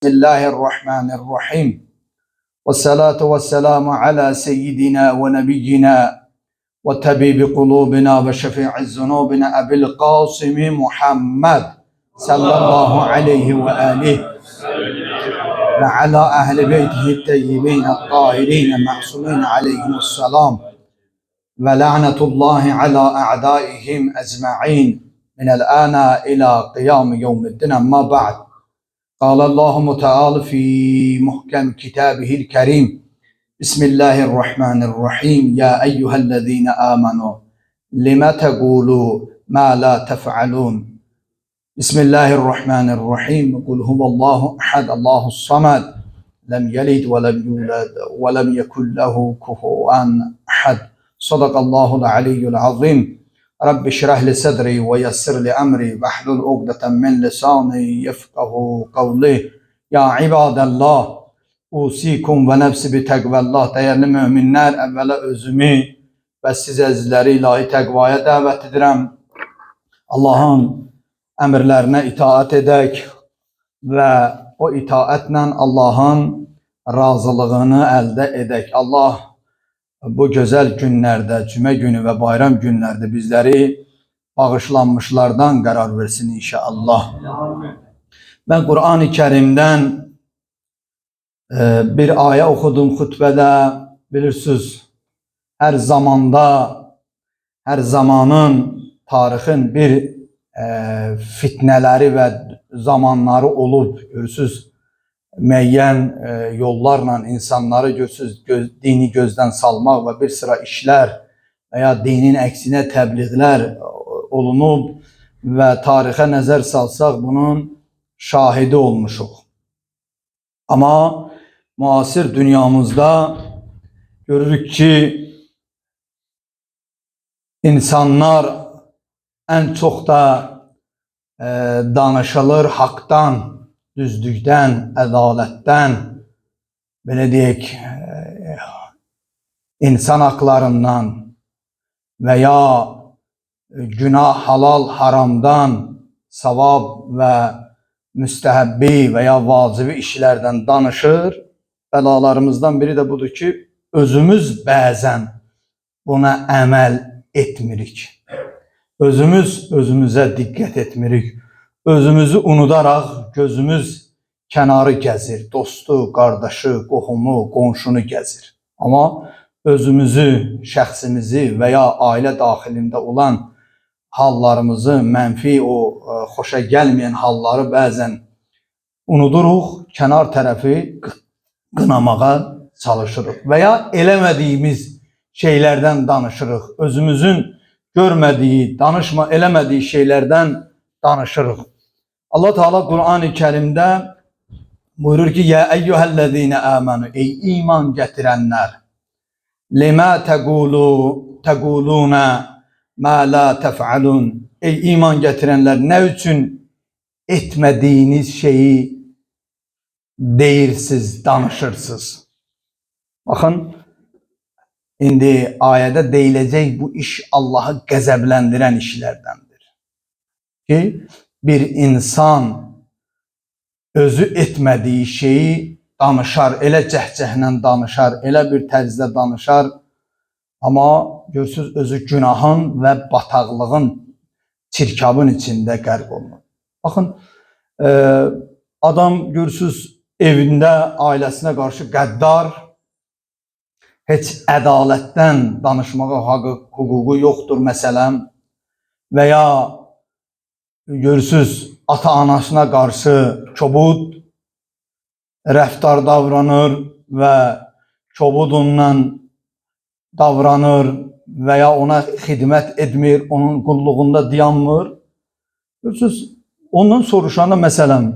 بسم الله الرحمن الرحيم والصلاة والسلام على سيدنا ونبينا وطبيب قلوبنا وشفيع ذنوبنا أبي القاسم محمد صلى الله عليه وآله وعلى أهل بيته الطيبين الطاهرين المعصومين عليهم السلام ولعنة الله على أعدائهم أجمعين من الآن إلى قيام يوم الدين. أما بعد، قال الله تعالى في محكم كتابه الكريم: بسم الله الرحمن الرحيم يا أيها الذين آمنوا لما تقولوا ما لا تفعلون. بسم الله الرحمن الرحيم. قل هو الله أحد الله الصمد لم يلد ولم يولد ولم يكن له كفوا أحد. صدق الله العلي العظيم. رب اشرح لي صدري ويسر لي أمري واحلل عقدة من لساني يفقه قولي. Ya ibadallah, usikum ve nefsi bi tekvallah. Değerli müminler, evvela özümü ve siz əzizləri ilahi təqvaya dəvət edirəm. Allahın əmrlərinə itaat edək və o itaətlə Allahın razılığını əldə edək. Allah bu gözəl günlərdə, cümə günü və bayram günlərdə bizləri bağışlanmışlardan qərar versin inşallah. Ben Kur'an-ı Kerim'den bir ayə oxudum xutbədə. Bilirsiniz, her zamanda, her zamanın, tarixin bir fitnələri və zamanları olub. Görürsünüz, müəyyən yollarla insanları görürsünüz, dini gözdən salmaq və bir sıra işlər veya dinin əksinə təbliğlər olunub və tarixə nəzər salsaq bunun şahidi olmuşuq. Ama müasir dünyamızda görürük ki insanlar en çok da danışılır haqdan, düzlükdən, ədalətdən, belə deyək, insan haqlarından veya günah, halal, haramdan, savab və müstəhəbbi veya vacibi işlərdən danışır. Bəlalarımızdan biri de budur ki, özümüz bəzən buna əməl etmirik. Özümüzə diqqət etmirik. Özümüzü unudaraq gözümüz kənarı gəzir. Dostu, qardaşı, qohumu, qonşunu gəzir. Ama özümüzü, şəxsimizi veya ailə daxilində olan hallarımızı, mənfi, o xoşa gəlməyən halları bəzən unuduruq, kənar tərəfi qınamağa çalışırıq veya eləmədiyimiz şeylərdən danışırıq. Özümüzün görmədiyi, eləmədiyi şeylərdən danışırıq. Allah Teala Kur'an-ı Kerim'de buyurur ki: Ya eyyühellezine amenu, ey iman getirenler, lima teguluna ma la tef'alun. Ey iman getirenler, ne için etmediğiniz şeyi deyirsiz, danışırsınız? Bakın, indi ayədə deyiləcək bu iş Allah'ı qəzəbləndirən işlərdendir. Ki bir insan özü etmediği şeyi danışar, elə cəhcəhlə danışar, elə bir tərzdə danışar. Ama görürsünüz, özü günahın ve bataqlığın, çirkabın içinde qərq olunur. Bakın, adam görürsünüz evində ailəsinə qarşı qəddar, heç ədalətdən danışmağa hüququ yoxdur məsələn, veya görürsünüz ata-anasına qarşı kobud rəftar davranır və kobud ondan davranır veya ona xidmət etmir, onun qulluğunda dayanmır. Görürsünüz, ondan soruşanda məsələn,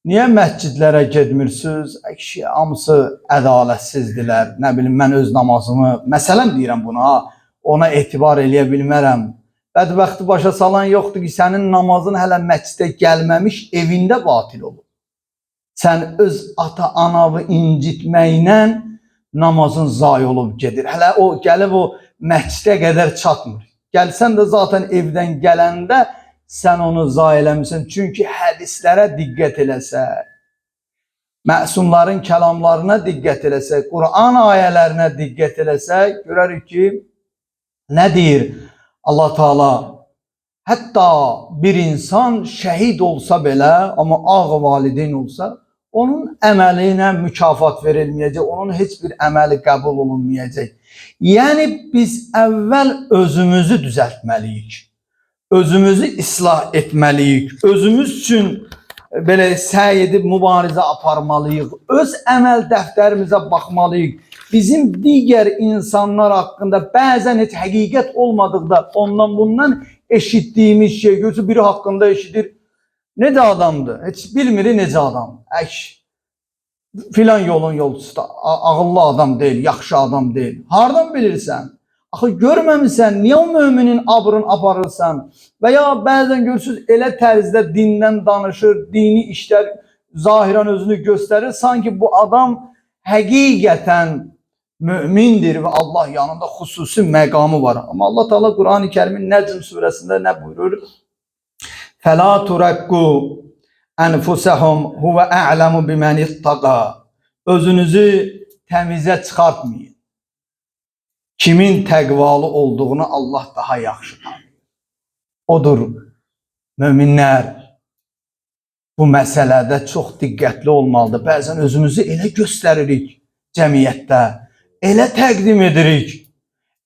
niyə məscidlərə getmirsiniz? Kişi, hamısı ədalətsizdirlər. Nə bilim, mən öz namazımı, məsələn deyirəm buna, ona etibar eləyə bilmərəm. Bədbəxti başa salan yoxdur ki, sənin namazın hələ məscidə gəlməmiş, evində batil olur. Sən öz ata-anavı incitməklə namazın zayi olub gedir. Hələ o gəlib o məscidə qədər çatmır. Gəlsən də zaten evdən gələndə sən onu zayi eləmirsən. Çünki hədislərə diqqət eləsə, məsumların kəlamlarına diqqət eləsək, Quran ayələrinə diqqət eləsək, görərik ki, nə deyir Allah Teala? Hətta bir insan şəhid olsa belə, amma ağ valideyn olsa, onun əməlinə mükafat verilməyəcək, onun heç bir əməli qəbul olunmayacaq. Yəni, biz əvvəl özümüzü düzəltməliyik, özümüzü islah etməliyik, özümüz üçün belə səy edib mübarizə aparmalıyıq, öz əməl dəftərimizə baxmalıyıq. Bizim digər insanlar haqqında bəzən heç həqiqət olmadıqda ondan bundan eşitdiyimiz şey, görürsə biri haqqında eşidir, necə adamdır, heç bilmir necə adam, filan yolun yolcusu da ağıllı adam deyil, yaxşı adam deyil. Hardan bilirsən? Axı görməmişsən, niyə o müminin abrını aparırsan? Və ya bəzən görürsünüz, elə tərzdə dindən danışır, dini işlər zahirən özünü göstərir, sanki bu adam həqiqətən mümindir və Allah yanında xüsusi məqamı var. Amma Allah Teala Quran-ı Kərimin Nəcm surəsində nə buyurur? Fəla turakku enfusahum huve a'lamu bimen ittaqa. Özünüzü təmizə çıxartmayın. Kimin təqvalı olduğunu Allah daha yaxşı tanıyır. Odur, müminlər bu məsələdə çox diqqətli olmalıdır. Bəzən özümüzü elə göstəririk cəmiyyətdə, elə təqdim edirik,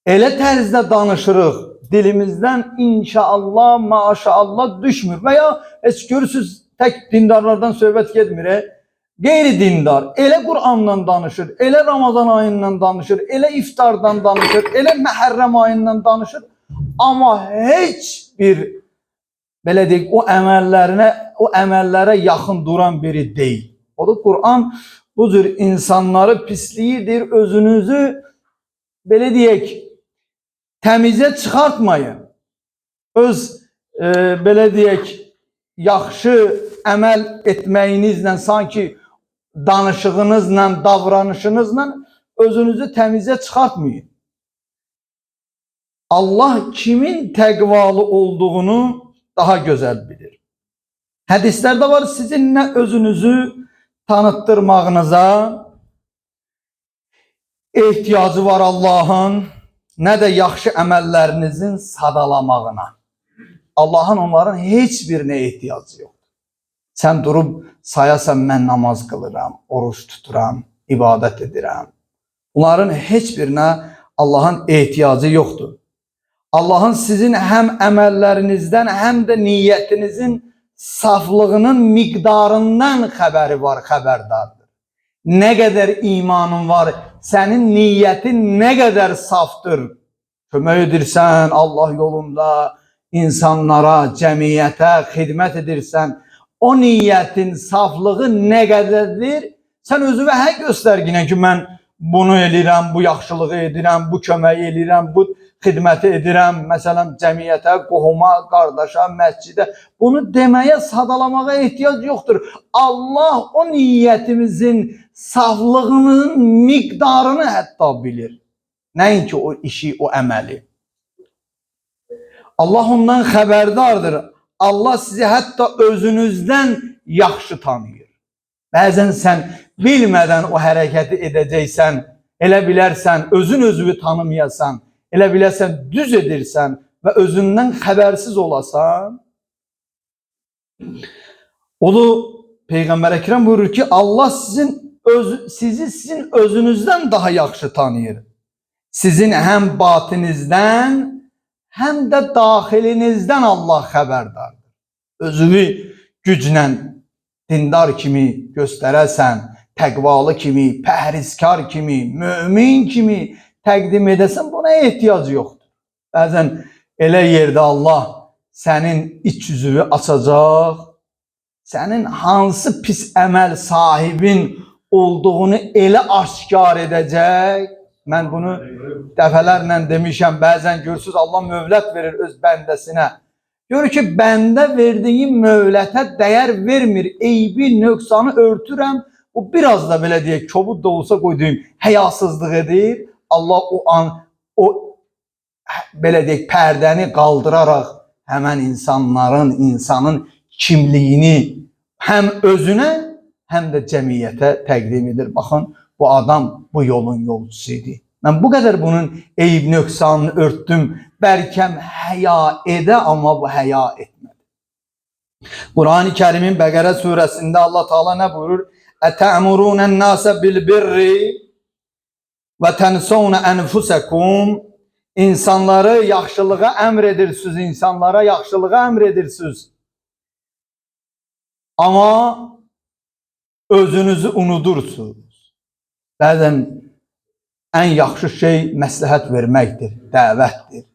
elə tərzdə danışırıq, dilimizdən inşallah, maşallah düşmür. Və ya heç görürsünüz, tək dindarlardan söhbət getmir, qeyri-dindar, elə Qurandan danışır, elə Ramazan ayından danışır, elə iftardan danışır, elə Məhərrəm ayından danışır. Amma heç bir, belə deyək, o əməllərə yaxın duran biri deyil. O da Quran bu cür insanları pisliyidir, özünüzü, belə deyək, təmizə çıxartmayın. Öz, belə deyək, yaxşı əməl etməyinizlə, sanki danışığınızla, davranışınızla özünüzü təmizə çıxartmayın. Allah kimin təqvalı olduğunu daha gözəl bilir. Hədislərdə var, sizin nə özünüzü tanıttırmağınıza ehtiyacı var Allahın, nə də yaxşı əməllərinizin sadalamağına. Allahın onların heç birinə ehtiyacı yoxdur. Sən durub sayasan, mən namaz qılıram, oruç tuturam, ibadət edirəm. Bunların heç birinə Allahın ehtiyacı yoxdur. Allahın sizin həm əməllərinizdən, həm də niyyətinizin saflığının miqdarından xəbəri var, xəbərdardır. Nə qədər imanın var, sənin niyyətin nə qədər safdır. Kömək edirsən Allah yolunda, insanlara, cəmiyyətə xidmət edirsən, o niyyətin saflığı nə qədərdir? Sən özünə hər göstərginə ki, mən bunu edirəm, bu yaxşılığı edirəm, bu köməyi edirəm, bu xidməti edirəm, məsələn, cəmiyyətə, qohuma, qardaşa, məscidə. Bunu deməyə, sadalamağa ehtiyac yoxdur. Allah o niyyətimizin saflığının miqdarını hətta bilir. Nəinki o işi, o əməli. Allah ondan xəbərdardır. Allah sizi hətta özünüzdən yaxşı tanıyır. Bəzən sən bilmədən o hərəkəti edəcəksən, elə bilərsən, özünü tanımayasan, elə bilərsən, düz edirsən və özündən xəbərsiz olasan. Odu Peyğəmbər Əkrəm buyurur ki, Allah sizi sizin özünüzdən daha yaxşı tanıyır. Sizin həm batinizdən, həm də daxilinizdən Allah xəbərdardır. Özünü güclə dindar kimi göstərəsən, təqvalı kimi, pəhrizkar kimi, mömin kimi təqdim edəsən, buna ehtiyac yoxdur. Bəzən elə yerdə Allah sənin iç yüzünü açacaq, sənin hansı pis əməl sahibin olduğunu elə aşkar edəcək. Mən bunu dəfələrlə demişəm, bəzən görürsünüz Allah mövlət verir öz bəndəsinə. Görür ki, bəndə verdiyim mövlətə dəyər vermir, eybi, nöqsanı örtürəm. O biraz da belə deyək, kobud da olsa qoyduğum həyasızlıq edir. Allah o an, o belə deyək, pərdəni qaldıraraq həmən insanın kimliyini həm özünə, həm də cəmiyyətə təqdim edir. Baxın, bu adam bu yolun yolcusuydu. Mən bu qədər bunun eyib nöqsanını örtdüm. Bəlkəm həya edə, amma bu həya etmədi. Quran-ı Kərimin Bəqərə surəsində Allah Teala nə buyurur? Ətə'murunən-nəsə bil-birri və tənsəvnə ənfusakum. İnsanları yaxşılığa əmr edirsiniz, insanlara yaxşılığa əmr edirsiniz. Amma özünüzü unudursunuz. Bəzən ən yaxşı şey məsləhət verməkdir, dəvətdir.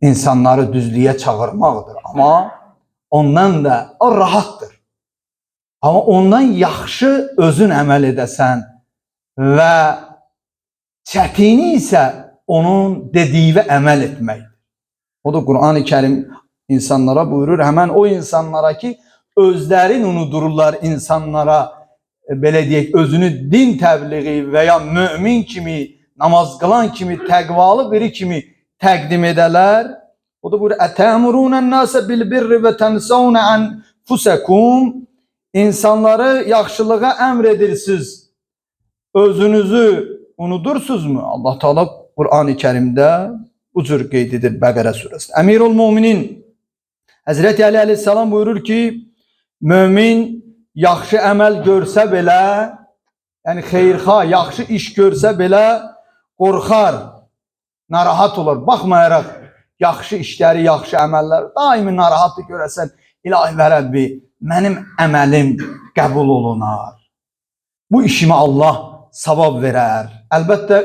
İnsanları düzlüyə çağırmaqdır. Amma ondan da o rahatdır. Amma ondan yaxşı özün əməl edəsən və çətini isə onun dediyi əməl etməkdir. O da Quran-ı Kərim insanlara buyurur. Həmən o insanlara ki, özlərini unudururlar insanlara, belə deyək, özünü din təbliği və ya mümin kimi, namaz qılan kimi, təqvalı biri kimi təqdim edələr. O da buyurur, ətə'murunən-nəsə bil-birri və tənsəvnə ənfusakum. İnsanları yaxşılığa əmr edirsiniz, özünüzü unudursunuzmu? Allah Teala Quran-ı Kərimdə bu cür qeyd edir Bəqərə surəsində. Əmirul Müminin Həzrəti Əli əleyhissalam buyurur ki, mömin yaxşı əməl görsə belə, yəni xeyirxah, yaxşı iş görsə belə qorxar, narahat olur. Baxmayaraq yaxşı işləri, yaxşı əməllər, daimi narahatı görəsən, İlahi və Rəbbi, mənim əməlim qəbul olunar. Bu işimi Allah savab verər. Əlbəttə,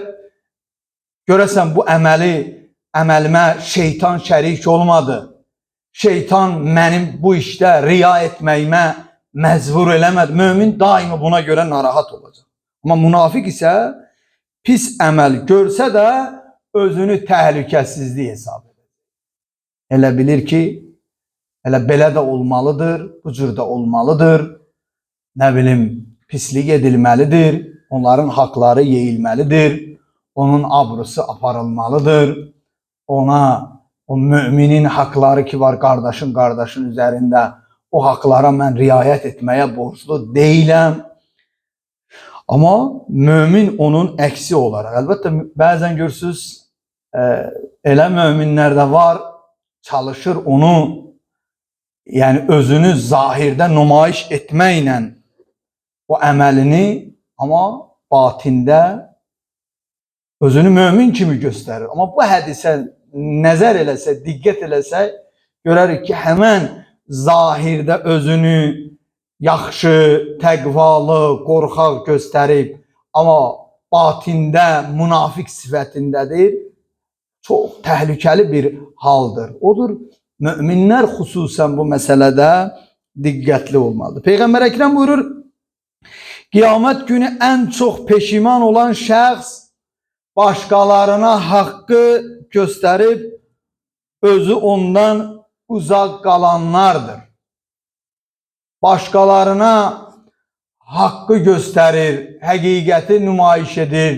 görəsən bu əməlimə şeytan şərik olmadı. Şeytan mənim bu işdə riya etməyimə məcbur eləmədi. Mömin daimi buna görə narahat olacaq. Amma münafiq isə pis əməl görsə də özünü təhlükəsizlik hesab edir. Elə bilir ki, elə belə də olmalıdır, bu cür də olmalıdır. Nə bilim, pislik edilməlidir, onların haqları yeyilməlidir, onun abrusu aparılmalıdır, ona, o müminin haqları ki var qardaşın üzərində, o haqlara mən riayət etməyə borclu deyiləm. Amma mümin onun əksi olaraq, əlbəttə bəzən görürsünüz, elə müminlər də var, çalışır onu, yəni özünü zahirdə nümayiş etməklə o əməlini, amma batində özünü mömin kimi göstərir. Amma bu hədisə nəzər eləsə, diqqət eləsə, görərik ki, həmən zahirdə özünü yaxşı, təqvalı, qorxaq göstərib, amma batində münafiq sifətindədir. Çox təhlükəli bir haldır. Odur, müminlər xüsusən bu məsələdə diqqətli olmalıdır. Peyğəmbər Əkrəm buyurur, qiyamət günü ən çox peşiman olan şəxs başqalarına haqqı göstərib özü ondan uzaq qalanlardır. Başqalarına haqqı göstərir, həqiqəti nümayiş edir,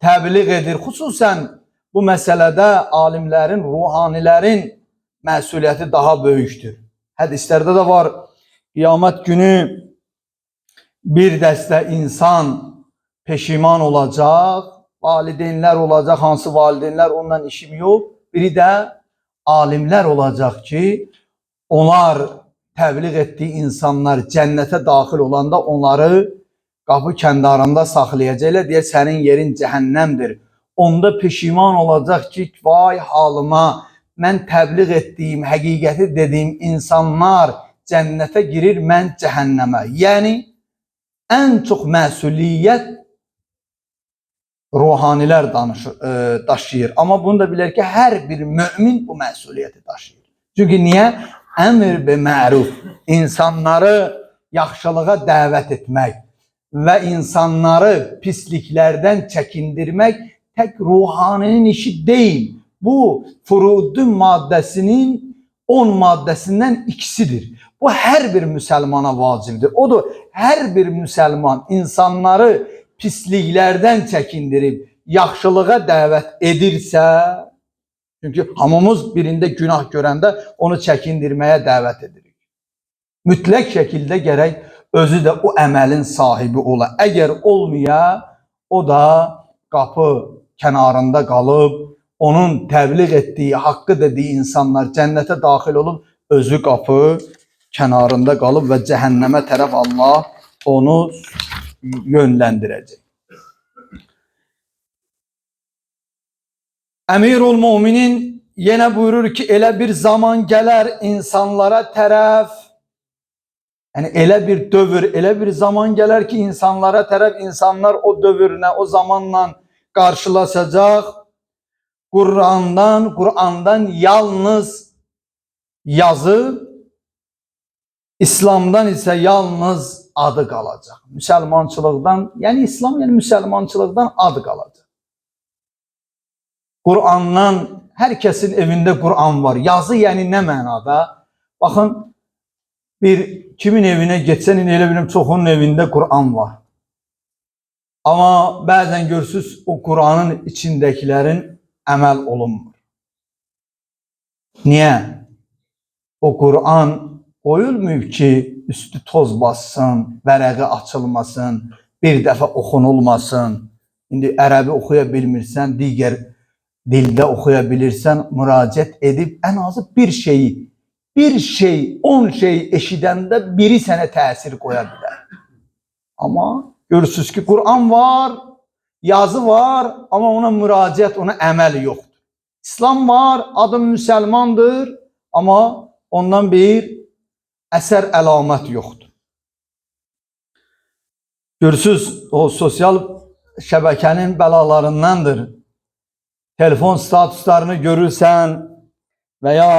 təbliğ edir. Xüsusən bu məsələdə alimlərin, ruhanilərin məsuliyyəti daha böyükdür. Hədislərdə də var, qiyamət günü bir dəstə insan peşiman olacaq, valideynlər olacaq, hansı valideynlər ondan işim yox, biri də alimlər olacaq ki, onlar təbliğ etdiyi insanlar cənnətə daxil olanda onları qapı kəndarında saxlayacaqlar, deyər sənin yerin cəhənnəmdir. Onda peşiman olacaq ki, vay halıma, mən təbliğ etdiyim, həqiqəti dediyim insanlar cənnətə girir, mən cəhənnəmə. Yəni, ən çox məsuliyyət ruhanilər daşıyır. Amma bunu da bilər ki, hər bir mümin bu məsuliyyəti daşıyır. Çünki niyə? Əmr bi məruf, insanları yaxşılığa dəvət etmək və insanları pisliklərdən çəkindirmək tək ruhaninin işi deyil. Bu, Furudun maddəsinin 10 maddəsindən ikisidir. Bu, hər bir müsəlmana vacibdir. Odur, hər bir müsəlman insanları pisliklərdən çəkindirib, yaxşılığa dəvət edirsə, çünki hamımız birində günah görəndə onu çəkindirməyə dəvət edirik. Mütləq şəkildə gərək özü də o əməlin sahibi ola. Əgər olmaya, o da qapı kənarında qalıb, onun təbliğ etdiyi, haqqı dediyi insanlar cənnətə daxil olub, özü qapı kənarında qalıb və cəhənnəmə tərəf Allah onu yönləndirəcək. Əmirul Müminin yenə buyurur ki, elə bir zaman gələr insanlara tərəf, yəni elə bir dövr, elə bir zaman gələr ki, insanlara tərəf, insanlar o dövrlə, o zamanla qarşılaşacaq. Qur'andan yalnız yazı, İslamdan isə yalnız adı qalacaq. Müsəlmançılıqdan, yəni İslam, yəni müsəlmançılıqdan adı qalacaq. Qur'andan, hər kəsin evində Qur'an var. Yazı yəni nə mənada? Baxın, kimin evinə getsən, elə biləm çoxunun evində Qur'an var. Amma bəzən görürsünüz, o Qur'anın içindəkilərin əməl olunmur. Niyə? O Qur'an qoyulmuyub ki, üstü toz bassın, vərəqi açılmasın, bir dəfə oxunulmasın. İndi ərəbi oxuya bilmirsən, digər dildə oxuya bilirsən, müraciət edib ən azı bir şeyi, 10 şey eşidəndə biri sənə təsir qoya bilər. Amma görürsünüz ki, Qur'an var, yazı var, amma ona müraciət, ona əməl yoxdur. İslam var, adım müsəlmandır, amma ondan bir əsər əlamət yoxdur. Görürsünüz, o sosial şəbəkənin bəlalarındandır. Telefon statuslarını görürsən və ya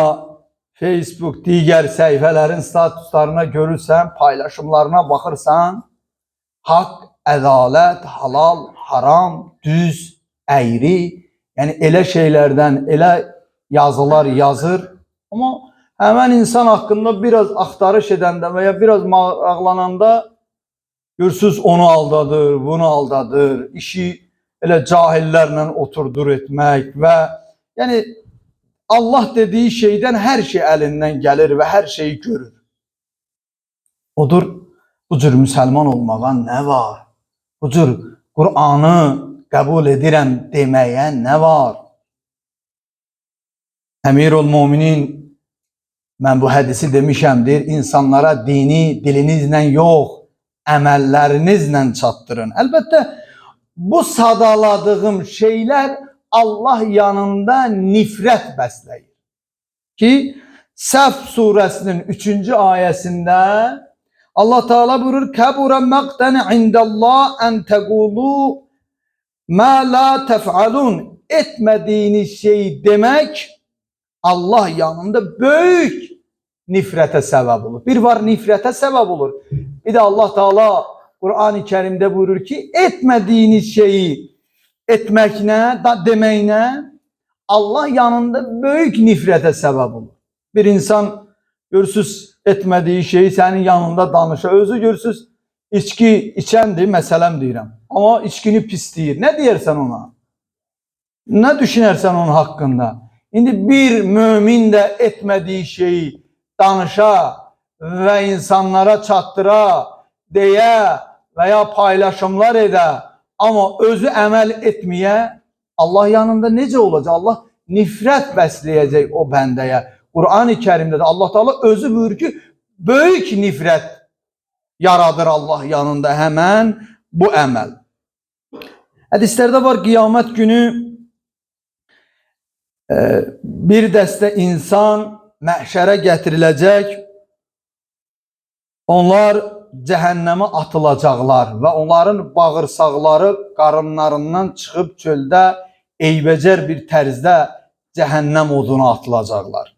Facebook, digər səhifələrin statuslarına görürsən, paylaşımlarına baxırsan, haqq, ədalət, halal, haram, düz, əyri, yəni elə şeylərdən elə yazılar yazır. Amma həmən insan haqqında biraz axtarış edəndə və ya biraz maraqlananda görürsünüz, onu aldadır, bunu aldadır, işi elə cahillərlə oturdur etmək və yəni Allah dediyi şeydən hər şey əlindən gəlir və hər şeyi görür. Odur, bu cür müsəlman olmağa nə var? Bu cür Qur'anı qəbul edirəm deməyə nə var? Əmirul Müminin, mən bu hədisi demişəmdir, insanlara dini dilinizlə yox, əməllərinizlə çatdırın. Əlbəttə, bu sadaladığım şeylər Allah yanında nifrət bəsləyir. Ki, Səf surəsinin 3-cü ayəsində Allah Teala buyurur, Kəbura məqdən indəllah ən təqulu mə la təf'alun. Etmədiyiniz şeyi demək Allah yanında böyük nifrətə səbəb olur. Bir var nifrətə səbəb olur. Bir də Allah Teala Qur'an-ı Kərimdə buyurur ki, etmədiyiniz şeyi etməklə, deməklə Allah yanında böyük nifrətə səbəb olur. Bir insan görürsüz, etmədiyi şeyi sənin yanında danışır. Özü görürsüz, içki içəndir, məsələm deyirəm. Amma içkini pisləyir. Nə deyərsən ona? Nə düşünərsən onun haqqında? İndi bir mömin də etmədiyi şeyi danışa və insanlara çatdıra, deyə və ya paylaşımlar edə, amma özü əməl etməyə Allah yanında necə olacaq? Allah nifrət bəsləyəcək o bəndəyə. Qur'an-ı Kərimdə də Allah Teala özü buyurur ki, böyük nifrət yaradır Allah yanında həmən bu əməl. Hədislərdə var, qiyamət günü bir dəstə insan məhşərə gətiriləcək, onlar cəhənnəmə atılacaqlar və onların bağırsaqları qarınlarından çıxıb çöldə eybəcər bir tərzdə cəhənnəm oduna atılacaqlar.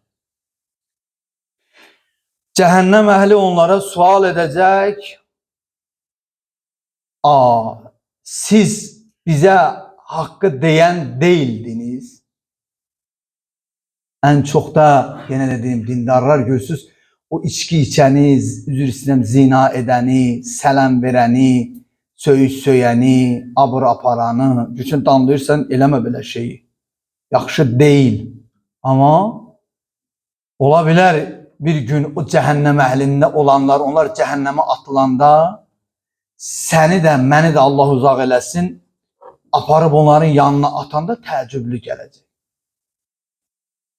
Cəhənnəm əhli onlara sual edəcək, siz bizə haqqı deyən deyildiniz. Ən çox da, yenə dediyim, dindarlar görürsünüz, o içki içəni, üzr istəyirəm, zina edəni, sələm verəni, söyüş söyəni, abır aparanı, üçün danlayırsan, eləmə belə şeyi. Yaxşı deyil. Amma ola bilər, bir gün o cəhənnəm əhlində olanlar, onlar cəhənnəmə atılanda səni də, məni də Allah uzaq eləsin, aparıb onların yanına atanda təəccüblü gələcək.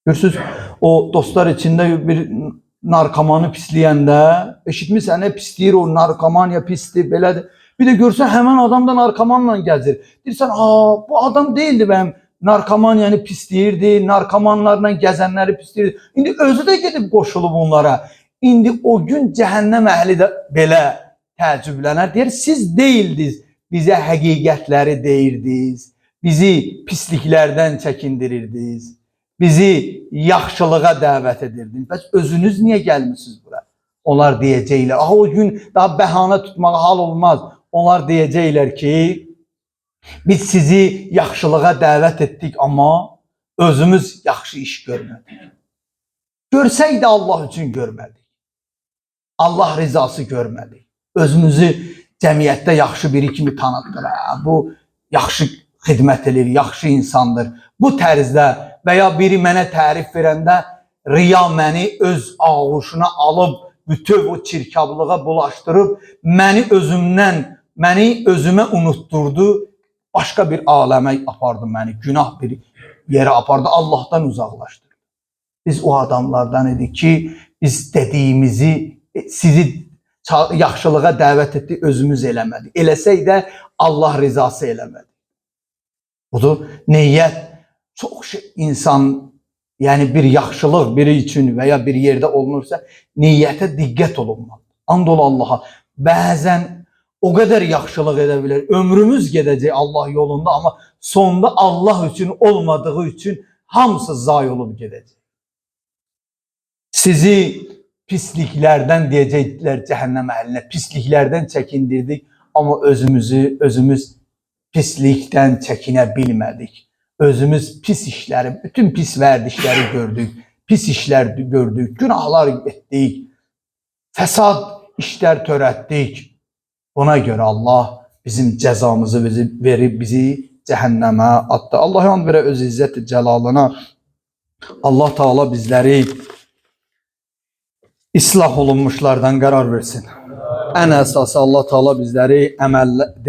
Görürsünüz, o dostlar içində bir narkomanı pisləyəndə, eşitmirsən, pisləyir o narkoman ya pisdir, belədir. Bir də görsən, həmən adam da narkomanla gəzir. Deyirsən, bu adam deyildi bəyəm, narkoman yəni pisləyirdi, narkomanlarla gəzənləri pisləyirdi. İndi özü də gedib qoşulub onlara. İndi o gün cəhənnəm əhli də belə təəccüblənər. Deyir, siz deyildiniz, bizə həqiqətləri deyirdiniz, bizi pisliklərdən çəkindirirdiniz, bizi yaxşılığa dəvət edirdiniz. Bəs özünüz niyə gəlmişsiniz bura? Onlar deyəcəklər, o gün daha bəhanə tutmağa hal olmaz. Onlar deyəcəklər ki, biz sizi yaxşılığa dəvət etdik, amma özümüz yaxşı iş görmədik. Görsək də Allah üçün görmədik. Allah rizası görmədik. Özümüzü cəmiyyətdə yaxşı biri kimi tanıtdır. Bu yaxşı xidmət edir, yaxşı insandır. Bu tərzdə və ya biri mənə tərif verəndə riya məni öz ağuşuna alıb, bütöv o çirkablığa bulaşdırıb, məni özümə unutturdu, başqa bir aləmə apardı məni, günah bir yerə apardı, Allahdan uzaqlaşdırdı. Biz o adamlardan idik ki, biz dediyimizi, sizi yaxşılığa dəvət etdik, özümüz eləmədik. Eləsək də Allah rizası eləmədi. Budur, niyyət çox insan, yəni bir yaxşılıq biri üçün və ya bir yerdə olunursa, niyyətə diqqət olunmalı. And ol Allaha. Bəzən o qədər yaxşılıq edə bilər, ömrümüz gedəcək Allah yolunda, amma sonda Allah üçün olmadığı üçün hamısı zayi olub gedəcək. Sizi pisliklərdən deyəcəklər cəhənnəm əhlinə, pisliklərdən çəkindirdik, amma özümüz pislikdən çəkinə bilmədik. Özümüz pis işləri, bütün pis vərdişləri gördük, pis işlər gördük, günahlar etdik, fəsad işlər törətdik. Buna görə Allah bizim cəzamızı verib bizi cəhənnəmə atdı. Allah and verə öz izzət cəlalına. Allah Taala bizləri islah olunmuşlardan qərar versin. Ən əsası Allah Taala bizləri əməl